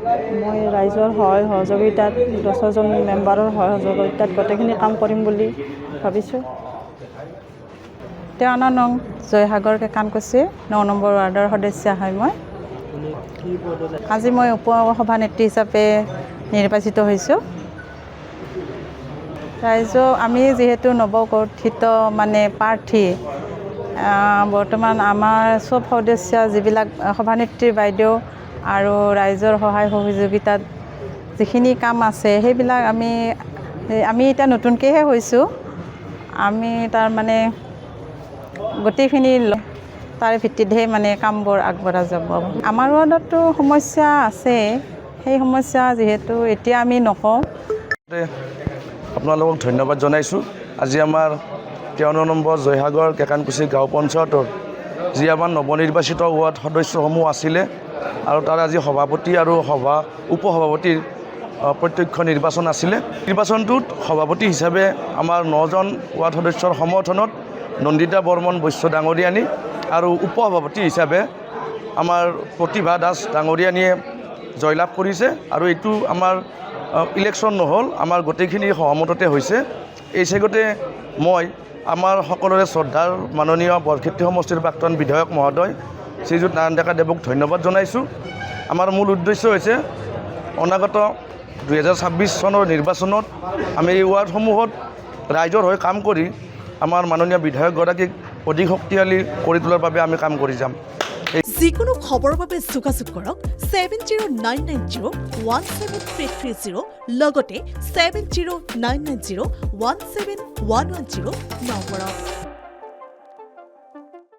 মই ৰাইজৰ সহায় সহযোগিতাত 10জন মেম্বাৰৰ সহায় সহযোগিতাত গোটেইখিনি কাম কৰিম বুলি ভাবিছোঁ। 53 নং জয়সাগৰ কেকানকুছি 9 নম্বৰ ৱাৰ্ডৰ সদস্য হয় মই। আজি মই উপসভানেত্ৰী হিচাপে নিৰ্বাচিত হৈছোঁ। ৰাইজক আমি যিহেতু নৱগঠিত মানে প্ৰাৰ্থী, বৰ্তমান আমাৰ চব সদস্য যিবিলাক সভানেত্ৰী বাইদেউ আৰু ৰাইজৰ সহায় সহযোগিতাত যিখিনি কাম আছে সেইবিলাক আমি এতিয়া নতুনকৈহে হৈছোঁ। আমি তাৰ মানে গোটেইখিনি তাৰে ভিত্তিতহে মানে কামবোৰ আগবঢ়া যাব। আমাৰ ৱাৰ্ডতো সমস্যা আছে, সেই সমস্যা যিহেতু এতিয়া আমি নকওঁ। আপোনালোকক ধন্যবাদ জনাইছোঁ। আজি আমাৰ 53 নম্বৰ জয়সাগৰ কেকানকুছি গাঁও পঞ্চায়তৰ যি আমাৰ নৱনিৰ্বাচিত ৱাৰ্ড সদস্যসমূহ আছিলে আৰু তাৰ আজি সভাপতি আৰু উপসভাপতিৰ প্ৰত্যক্ষ নিৰ্বাচন আছিলে। নিৰ্বাচনটোত সভাপতি হিচাপে আমাৰ 9জন ৱাৰ্ড সদস্যৰ সমৰ্থনত নন্দিতা বৰ্মন বৈশ্য ডাঙৰীয়ানী আৰু উপসভাপতি হিচাপে আমাৰ প্ৰতিভা দাস ডাঙৰীয়ানীয়ে জয়লাভ কৰিছে। আৰু এইটো আমাৰ ইলেকশ্যন নহ'ল, আমাৰ গোটেইখিনি সহমততে হৈছে। এই চেগতে মই আমাৰ সকলোৰে শ্ৰদ্ধাৰ মাননীয় বৰক্ষেত্ৰী সমষ্টিৰ প্ৰাক্তন বিধায়ক মহোদয় শ্ৰীযুত নাৰায়ণ ডেকা দেৱক ধন্যবাদ জনাইছোঁ। আমাৰ মূল উদ্দেশ্য হৈছে অনাগত 2026 চনৰ নিৰ্বাচনত আমি এই ৱাৰ্ডসমূহত ৰাইজৰ হৈ কাম কৰি আমাৰ মাননীয় বিধায়কগৰাকীক অধিক শক্তিশালী কৰি তোলাৰ বাবে আমি কাম কৰি যাম। যিকোনো খবৰৰ বাবে যোগাযোগ কৰক 7099017330 লগতে 7099017110 নম্বৰত।